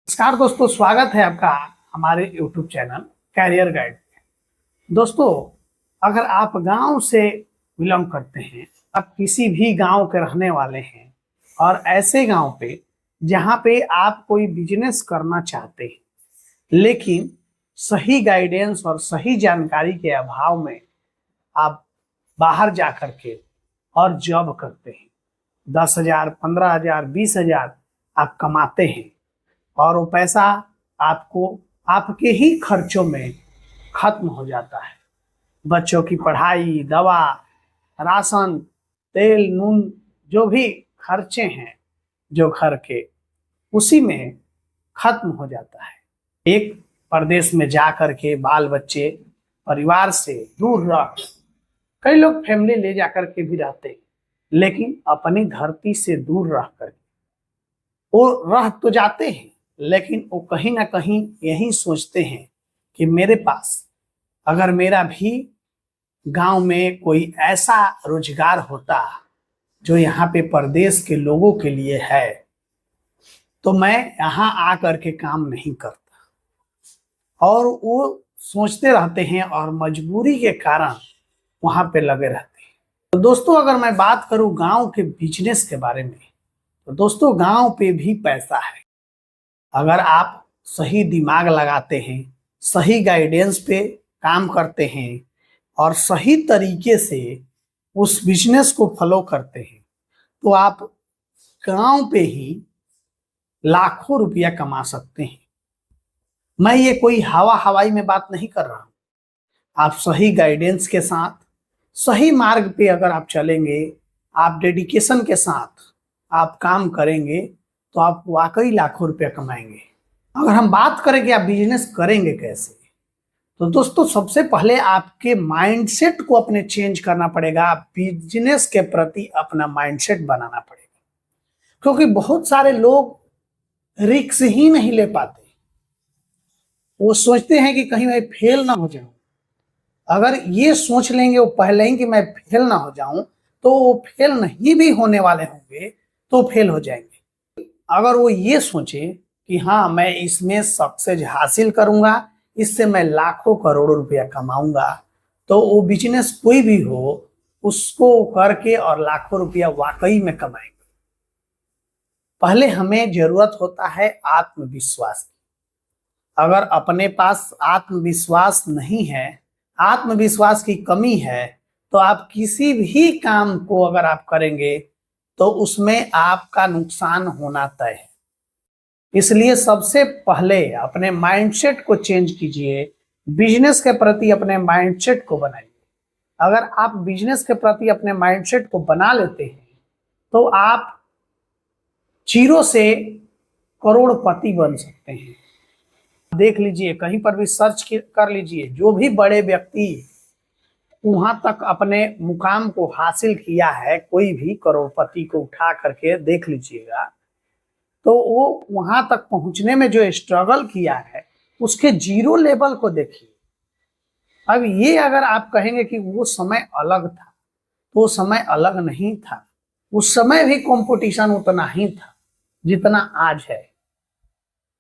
नमस्कार दोस्तों, स्वागत है आपका हमारे YouTube चैनल कैरियर गाइड में। दोस्तों, अगर आप गांव से बिलोंग करते हैं, आप किसी भी गांव के रहने वाले हैं और ऐसे गांव पे जहां पे आप कोई बिजनेस करना चाहते हैं लेकिन सही गाइडेंस और सही जानकारी के अभाव में आप बाहर जा करके और जॉब करते हैं, 10,000, 15,000, 20,000 आप कमाते हैं और वो पैसा आपको आपके ही खर्चों में खत्म हो जाता है। बच्चों की पढ़ाई, दवा, राशन, तेल, नून, जो भी खर्चे हैं जो घर के, उसी में खत्म हो जाता है। एक प्रदेश में जा करके बाल बच्चे परिवार से दूर रह, कई लोग फैमिली ले जाकर के भी रहते हैं, लेकिन अपनी धरती से दूर रह करके वो रह तो जाते हैं, लेकिन वो कहीं ना कहीं यही सोचते हैं कि मेरे पास अगर मेरा भी गांव में कोई ऐसा रोजगार होता जो यहाँ पे प्रदेश के लोगों के लिए है तो मैं यहाँ आकर के काम नहीं करता। और वो सोचते रहते हैं और मजबूरी के कारण वहां पे लगे रहते हैं। तो दोस्तों, अगर मैं बात करूं गांव के बिजनेस के बारे में, तो दोस्तों गांव पे भी पैसा है। अगर आप सही दिमाग लगाते हैं, सही गाइडेंस पे काम करते हैं और सही तरीके से उस बिजनेस को फॉलो करते हैं तो आप गांव पे ही लाखों रुपया कमा सकते हैं। मैं ये कोई हवाई में बात नहीं कर रहा हूं। आप सही गाइडेंस के साथ सही मार्ग पे अगर आप चलेंगे, आप डेडिकेशन के साथ आप काम करेंगे तो आप वाकई लाखों रुपया कमाएंगे। अगर हम बात करें कि आप बिजनेस करेंगे कैसे, तो दोस्तों सबसे पहले आपके माइंडसेट को अपने चेंज करना पड़ेगा। बिजनेस के प्रति अपना माइंडसेट बनाना पड़ेगा, क्योंकि बहुत सारे लोग रिस्क ही नहीं ले पाते। वो सोचते हैं कि कहीं मैं फेल ना हो जाऊं। अगर ये सोच लेंगे वो पहले ही कि मैं फेल ना हो जाऊं, तो वो फेल नहीं भी होने वाले होंगे तो फेल हो जाएंगे। अगर वो ये सोचे कि हाँ, मैं इसमें सक्सेस हासिल करूंगा, इससे मैं लाखों करोड़ों रुपया कमाऊंगा, तो वो बिजनेस कोई भी हो उसको करके और लाखों रुपया वाकई में कमाएंगे। पहले हमें जरूरत होता है आत्मविश्वास की। अगर अपने पास आत्मविश्वास नहीं है, आत्मविश्वास की कमी है, तो आप किसी भी काम को अगर आप करेंगे तो उसमें आपका नुकसान होना तय है। इसलिए सबसे पहले अपने माइंडसेट को चेंज कीजिए, बिजनेस के प्रति अपने माइंडसेट को बनाइए। अगर आप बिजनेस के प्रति अपने माइंडसेट को बना लेते हैं तो आप जीरो से करोड़पति बन सकते हैं। देख लीजिए, कहीं पर भी सर्च कर लीजिए, जो भी बड़े व्यक्ति वहां तक अपने मुकाम को हासिल किया है, कोई भी करोड़पति को उठा करके देख लीजिएगा, तो वो वहां तक पहुंचने में जो स्ट्रगल किया है उसके जीरो लेवल को देखिए। अब ये अगर आप कहेंगे कि वो समय अलग था, तो वो समय अलग नहीं था। उस समय भी कंपटीशन उतना ही था जितना आज है।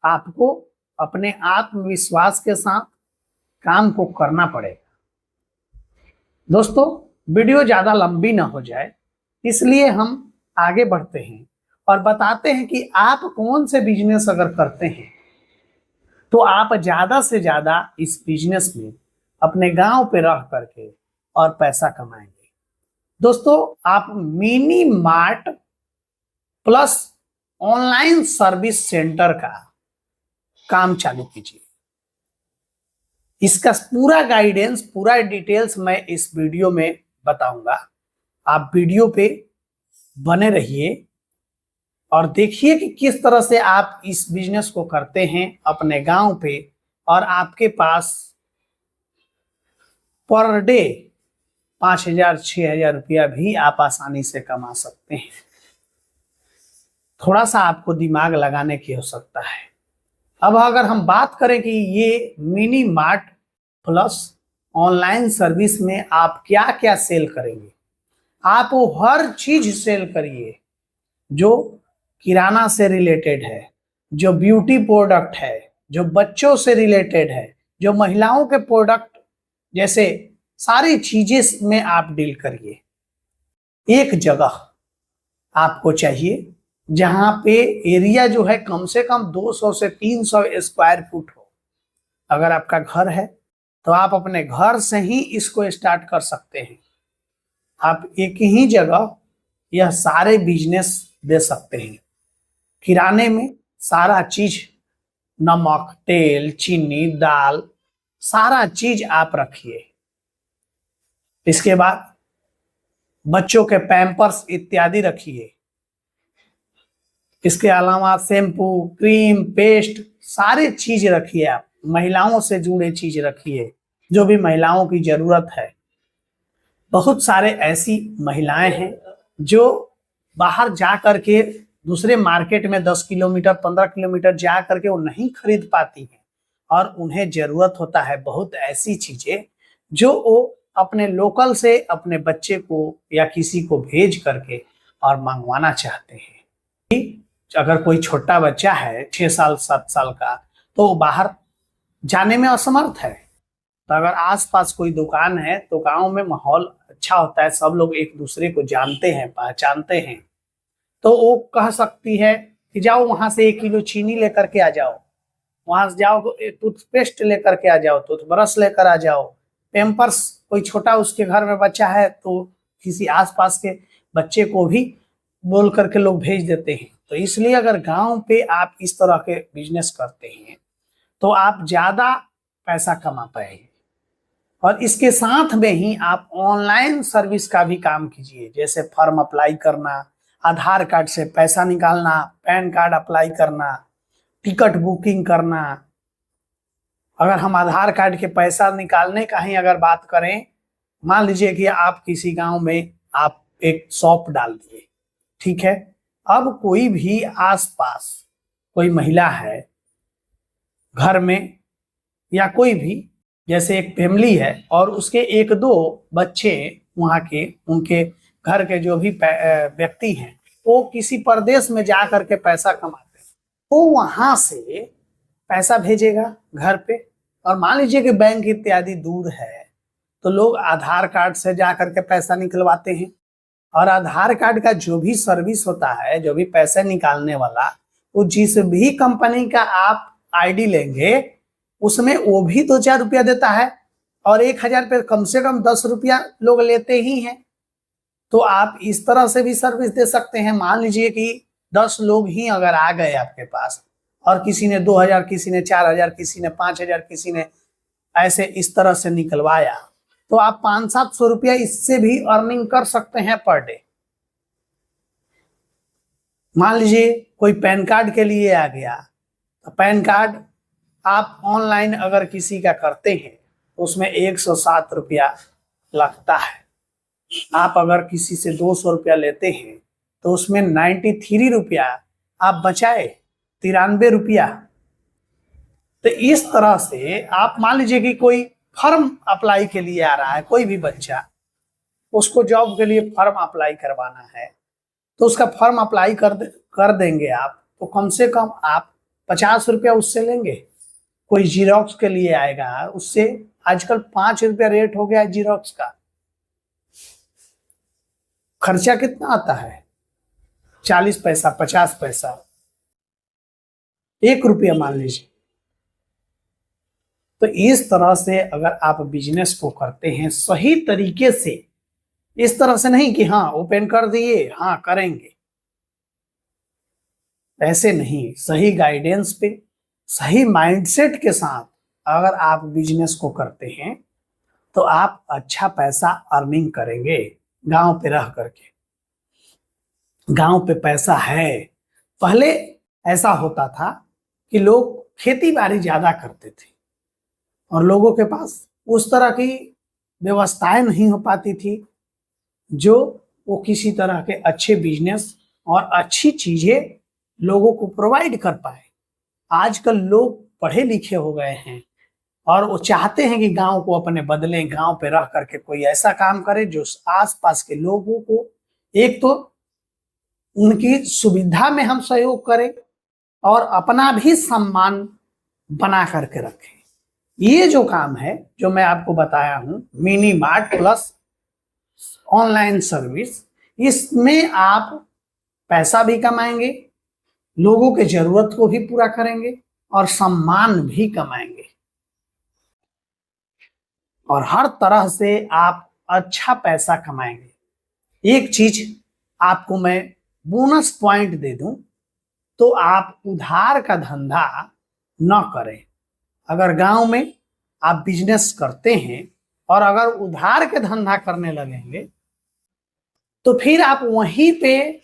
आपको अपने आत्मविश्वास के साथ काम को करना पड़ेगा। दोस्तों, वीडियो ज्यादा लंबी ना हो जाए, इसलिए हम आगे बढ़ते हैं और बताते हैं कि आप कौन से बिजनेस अगर करते हैं तो आप ज्यादा से ज्यादा इस बिजनेस में अपने गांव पे रह करके और पैसा कमाएंगे। दोस्तों, आप mini mart plus online service centre का काम चालू कीजिए। इसका पूरा गाइडेंस, पूरा डिटेल्स मैं इस वीडियो में बताऊंगा। आप वीडियो पे बने रहिए और देखिए कि किस तरह से आप इस बिजनेस को करते हैं अपने गांव पे, और आपके पास पर डे 5,000, 6,000 रुपया भी आप आसानी से कमा सकते हैं। थोड़ा सा आपको दिमाग लगाने की आवश्यकता है। अब अगर हम बात करें कि ये mini mart plus online service में आप क्या क्या सेल करेंगे, आप वो हर चीज सेल करिए जो किराना से रिलेटेड है, जो ब्यूटी प्रोडक्ट है, जो बच्चों से रिलेटेड है, जो महिलाओं के प्रोडक्ट, जैसे सारी चीजें में आप डील करिए। एक जगह आपको चाहिए जहां पे एरिया जो है कम से कम 200 से 300 स्क्वायर फुट हो। अगर आपका घर है तो आप अपने घर से ही इसको स्टार्ट कर सकते हैं। आप एक ही जगह यह सारे बिजनेस दे सकते हैं। किराने में सारा चीज, नमक, तेल, चीनी, दाल, सारा चीज आप रखिए। इसके बाद बच्चों के पैम्पर्स इत्यादि रखिए। इसके अलावा शैम्पू, क्रीम, पेस्ट, सारे चीज रखिए। आप महिलाओं से जुड़े चीज रखिए, जो भी महिलाओं की जरूरत है। बहुत सारे ऐसी महिलाएं हैं जो बाहर जा करके दूसरे मार्केट में 10 किलोमीटर 15 किलोमीटर जा करके वो नहीं खरीद पाती हैं, और उन्हें जरूरत होता है बहुत ऐसी चीजें जो वो अपने लोकल से अपने बच्चे को या किसी को भेज करके और मंगवाना चाहते हैं। अगर कोई छोटा बच्चा है 6 साल 7 साल का, तो वो बाहर जाने में असमर्थ है, तो अगर आसपास कोई दुकान है तो गांव में माहौल अच्छा होता है, सब लोग एक दूसरे को जानते हैं, पहचानते हैं, तो वो कह सकती है कि जाओ वहां से 1 किलो चीनी लेकर के आ जाओ, वहां से जाओ टूथपेस्ट लेकर के आ जाओ, टूथब्रश लेकर आ जाओ, पेम्पर्स, कोई छोटा उसके घर में बच्चा है तो किसी आसपास के बच्चे को भी बोल करके लोग भेज देते हैं। तो इसलिए अगर गांव पे आप इस तरह के बिजनेस करते हैं तो आप ज्यादा पैसा कमा पाएंगे। और इसके साथ में ही आप ऑनलाइन सर्विस का भी काम कीजिए, जैसे फॉर्म अप्लाई करना, आधार कार्ड से पैसा निकालना, पैन कार्ड अप्लाई करना, टिकट बुकिंग करना। अगर हम आधार कार्ड के पैसा निकालने का ही अगर बात करें, मान लीजिए कि आप किसी गांव में आप एक शॉप डाल दिए, ठीक है। अब कोई भी आसपास कोई महिला है घर में, या कोई भी, जैसे एक फैमिली है और उसके 1-2 बच्चे वहां के, उनके घर के जो भी व्यक्ति हैं, वो किसी प्रदेश में जा करके पैसा कमाते हैं, वो वहां से पैसा भेजेगा घर पे। और मान लीजिए कि बैंक इत्यादि दूर है, तो लोग आधार कार्ड से जा करके पैसा निकलवाते हैं। और आधार कार्ड का जो भी सर्विस होता है, जो भी पैसे निकालने वाला, वो जिस भी कंपनी का आप आईडी लेंगे उसमें वो भी 2-4 रुपया देता है, और 1000 पे कम से कम 10 रुपया लोग लेते ही हैं। तो आप इस तरह से भी सर्विस दे सकते हैं। मान लीजिए कि 10 लोग ही अगर आ गए आपके पास, और किसी ने 2000, किसी ने 4000, किसी ने 5000, किसी ने ऐसे इस तरह से निकलवाया, तो आप 500-700 रुपया इससे भी अर्निंग कर सकते हैं पर डे। मान लीजिए कोई पैन कार्ड के लिए आ गया, तो पैन कार्ड आप ऑनलाइन अगर किसी का करते हैं तो उसमें 107 रुपया लगता है। आप अगर किसी से 200 रुपया लेते हैं तो उसमें 93 रुपया आप बचाए, 93 रुपया। तो इस तरह से आप मान लीजिए कि कोई फॉर्म अप्लाई के लिए आ रहा है, कोई भी बच्चा, उसको जॉब के लिए फॉर्म अप्लाई करवाना है, तो उसका फॉर्म अप्लाई कर देंगे आप, तो कम से कम आप 50 रुपया उससे लेंगे। कोई जीरोक्स के लिए आएगा, उससे आजकल 5 रुपया रेट हो गया है जीरोक्स का। खर्चा कितना आता है? 40 पैसा, 50 पैसा, 1 रुपया मान लीजिए। तो इस तरह से अगर आप बिजनेस को करते हैं सही तरीके से, इस तरह से नहीं कि हाँ ओपन कर दिए, हाँ करेंगे, ऐसे नहीं, सही गाइडेंस पे, सही माइंडसेट के साथ अगर आप बिजनेस को करते हैं तो आप अच्छा पैसा अर्निंग करेंगे। गांव पे रह करके, गांव पे पैसा है। पहले ऐसा होता था कि लोग खेती बाड़ी ज्यादा करते थे और लोगों के पास उस तरह की व्यवस्थाएं नहीं हो पाती थी जो वो किसी तरह के अच्छे बिजनेस और अच्छी चीजें लोगों को प्रोवाइड कर पाए। आजकल लोग पढ़े लिखे हो गए हैं और वो चाहते हैं कि गांव को अपने बदलें, गांव पे रह करके कोई ऐसा काम करे जो आसपास के लोगों को, एक तो उनकी सुविधा में हम सहयोग करें, और अपना भी सम्मान बना करके रखें। ये जो काम है जो मैं आपको बताया हूं, mini mart plus online service, इसमें आप पैसा भी कमाएंगे, लोगों के जरूरत को भी पूरा करेंगे और सम्मान भी कमाएंगे, और हर तरह से आप अच्छा पैसा कमाएंगे। एक चीज आपको मैं बोनस पॉइंट दे दूं तो आप उधार का धंधा न करें। अगर गांव में आप बिजनेस करते हैं और अगर उधार के धंधा करने लगेंगे तो फिर आप वहीं पे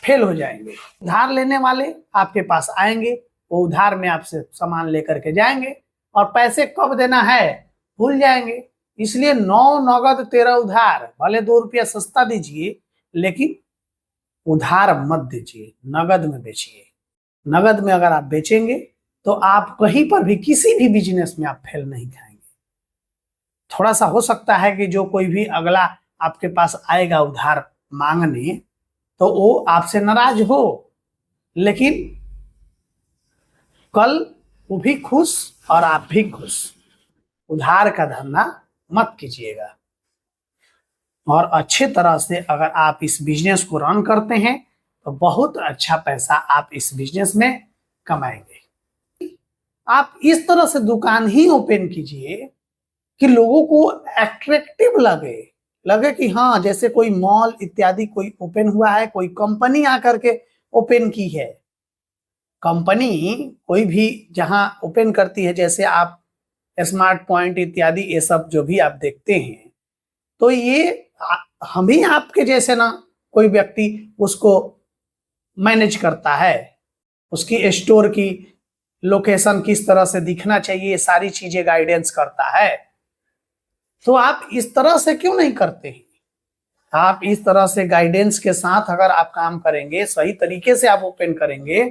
फेल हो जाएंगे। उधार लेने वाले आपके पास आएंगे, वो उधार में आपसे सामान लेकर के जाएंगे और पैसे कब देना है भूल जाएंगे। इसलिए 9 नगद 13 उधार, भले 2 रुपया सस्ता दीजिए लेकिन उधार मत दीजिए, नगद में बेचिए। नगद में अगर आप बेचेंगे तो आप कहीं पर भी किसी भी बिजनेस में आप फेल नहीं खाएंगे। थोड़ा सा हो सकता है कि जो कोई भी अगला आपके पास आएगा उधार मांगने तो वो आपसे नाराज हो, लेकिन कल वो भी खुश और आप भी खुश। उधार का धंधा मत कीजिएगा। और अच्छे तरह से अगर आप इस बिजनेस को रन करते हैं तो बहुत अच्छा पैसा आप इस बिजनेस में कमाएंगे। आप इस तरह से दुकान ही ओपन कीजिए कि लोगों को अट्रैक्टिव लगे कि हाँ, जैसे कोई मॉल इत्यादि कोई ओपन हुआ है, कोई कंपनी आकर के ओपन की है। कंपनी कोई भी जहां ओपन करती है, जैसे आप स्मार्ट पॉइंट इत्यादि ये सब जो भी आप देखते हैं, तो ये हम ही आपके जैसे ना कोई व्यक्ति उसको मैनेज करता है, उसकी स्टोर की लोकेशन किस तरह से दिखना चाहिए, सारी चीजें गाइडेंस करता है। तो आप इस तरह से क्यों नहीं करते हैं? आप इस तरह से गाइडेंस के साथ अगर आप काम करेंगे, सही तरीके से आप ओपन करेंगे,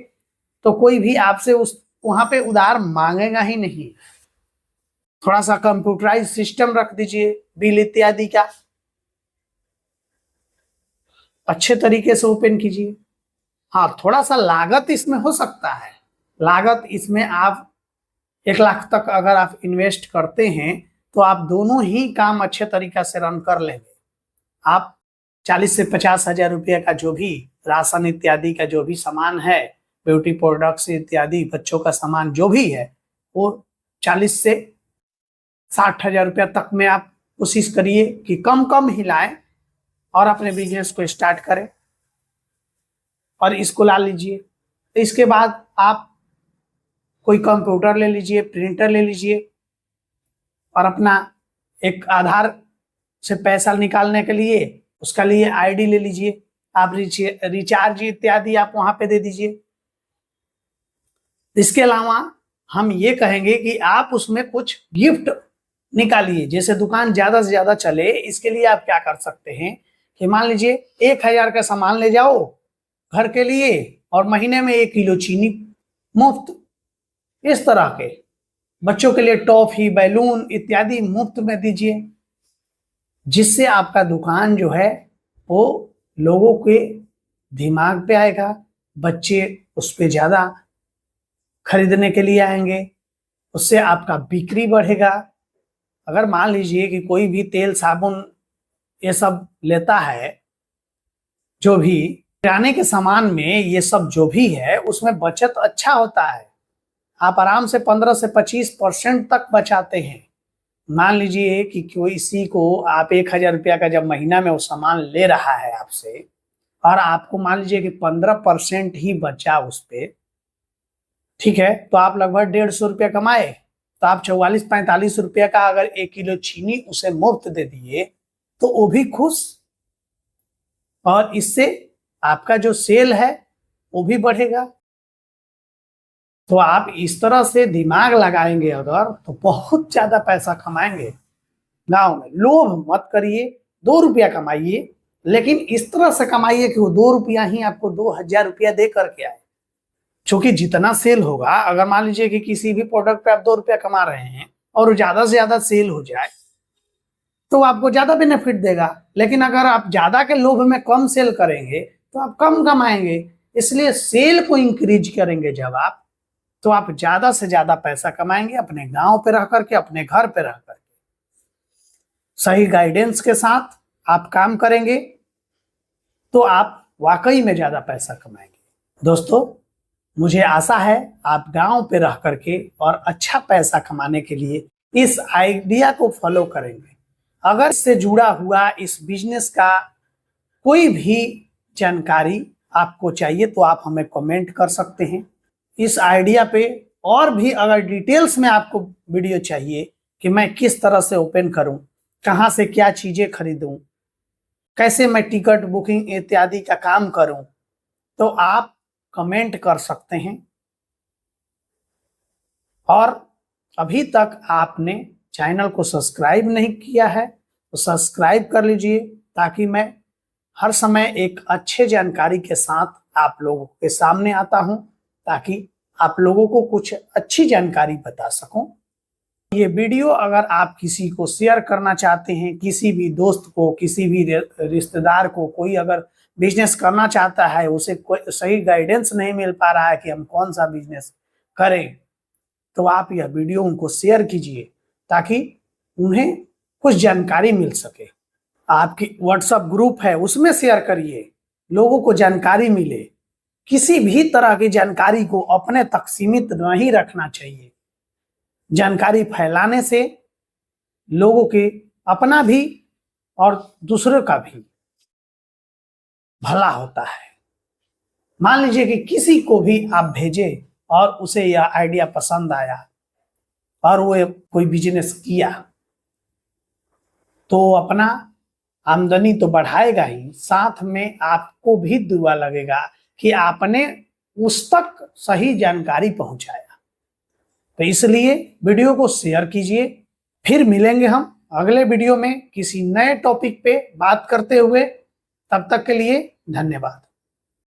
तो कोई भी आपसे उस वहां पे उधार मांगेगा ही नहीं। थोड़ा सा कंप्यूटराइज सिस्टम रख दीजिए, बिल इत्यादि का अच्छे तरीके से ओपन कीजिए। हाँ, थोड़ा सा लागत इसमें हो सकता है। लागत इसमें आप 1 लाख तक अगर आप इन्वेस्ट करते हैं तो आप दोनों ही काम अच्छे तरीके से रन कर लेंगे। आप 40 से 50 हजार रुपये का जो भी राशन इत्यादि का जो भी सामान है, ब्यूटी प्रोडक्ट्स इत्यादि बच्चों का सामान जो भी है, वो 40 से 60 हजार रुपया तक में आप कोशिश करिए कि कम कम ही लाएं और अपने बिजनेस को स्टार्ट करें और इसको ला लीजिए। इसके बाद आप कोई कंप्यूटर ले लीजिए, प्रिंटर ले लीजिए और अपना एक आधार से पैसा निकालने के लिए उसका लिए आईडी ले लीजिए। आप रिचार्ज इत्यादि आप वहां पे दे दीजिए। इसके अलावा हम ये कहेंगे कि आप उसमें कुछ गिफ्ट निकालिए। जैसे दुकान ज्यादा से ज्यादा चले, इसके लिए आप क्या कर सकते हैं कि मान लीजिए 1000 का सामान ले जाओ घर के लिए और महीने में 1 किलो चीनी मुफ्त। इस तरह के बच्चों के लिए टॉफी, बैलून इत्यादि मुफ्त में दीजिए, जिससे आपका दुकान जो है वो लोगों के दिमाग पे आएगा, बच्चे उस पे ज्यादा खरीदने के लिए आएंगे, उससे आपका बिक्री बढ़ेगा। अगर मान लीजिए कि कोई भी तेल साबुन ये सब लेता है, जो भी किराने के सामान में ये सब जो भी है उसमें बचत अच्छा होता है। आप आराम से 15 से 25% तक बचाते हैं। मान लीजिए कि किसी को आप 1000 रुपया का जब महीना में वो सामान ले रहा है आपसे, और आपको मान लीजिए कि 15% ही बचा उस पे, ठीक है, तो आप लगभग 150 रुपया कमाए। तो आप 44-45 रुपया का अगर 1 किलो चीनी उसे मुफ्त दे दिए तो वो भी खुश, और इससे आपका जो सेल है वो भी बढ़ेगा। तो आप इस तरह से दिमाग लगाएंगे अगर, तो बहुत ज्यादा पैसा कमाएंगे। गांव में लोभ मत करिए, 2 रुपया कमाइए, लेकिन इस तरह से कमाइए कि वो 2 रुपया ही आपको 2000 रुपया दे करके आए। क्योंकि जितना सेल होगा, अगर मान लीजिए कि किसी भी प्रोडक्ट पे आप 2 रुपया कमा रहे हैं और ज्यादा से ज्यादा सेल हो जाए तो आपको ज्यादा बेनिफिट देगा। लेकिन अगर आप ज्यादा के लोभ में कम सेल करेंगे तो आप कम कमाएंगे। इसलिए सेल को इंक्रीज करेंगे जब आप, तो आप ज्यादा से ज्यादा पैसा कमाएंगे अपने गांव पे रह करके, अपने घर पे रह करके। सही गाइडेंस के साथ आप काम करेंगे तो आप वाकई में ज्यादा पैसा कमाएंगे। दोस्तों, मुझे आशा है आप गांव पे रह करके और अच्छा पैसा कमाने के लिए इस आइडिया को फॉलो करेंगे। अगर इससे जुड़ा हुआ इस बिजनेस का कोई भी जानकारी आपको चाहिए तो आप हमें कमेंट कर सकते हैं। इस आइडिया पे और भी अगर डिटेल्स में आपको वीडियो चाहिए कि मैं किस तरह से ओपन करूं, कहां से क्या चीजें खरीदूं, कैसे मैं टिकट बुकिंग इत्यादि का काम करूं, तो आप कमेंट कर सकते हैं। और अभी तक आपने चैनल को सब्सक्राइब नहीं किया है तो सब्सक्राइब कर लीजिए, ताकि मैं हर समय एक अच्छे जानकारी के साथ आप लोगों के सामने आता हूं, ताकि आप लोगों को कुछ अच्छी जानकारी बता सकूं। ये वीडियो अगर आप किसी को शेयर करना चाहते हैं, किसी भी दोस्त को, किसी भी रिश्तेदार को, कोई अगर बिजनेस करना चाहता है, उसे कोई सही गाइडेंस नहीं मिल पा रहा है कि हम कौन सा बिजनेस करें, तो आप यह वीडियो उनको शेयर कीजिए ताकि उन्हें कुछ जानकारी मिल सके। आपकी व्हाट्सएप ग्रुप है उसमें शेयर करिए, लोगों को जानकारी मिले। किसी भी तरह की जानकारी को अपने तक सीमित नहीं रखना चाहिए। जानकारी फैलाने से लोगों के अपना भी और दूसरों का भी भला होता है। मान लीजिए कि किसी को भी आप भेजें और उसे यह आइडिया पसंद आया और वो कोई बिजनेस किया, तो अपना आमदनी तो बढ़ाएगा ही, साथ में आपको भी दुआ लगेगा कि आपने उस तक सही जानकारी पहुंचाया। तो इसलिए वीडियो को शेयर कीजिए। फिर मिलेंगे हम अगले वीडियो में किसी नए टॉपिक पे बात करते हुए। तब तक के लिए धन्यवाद।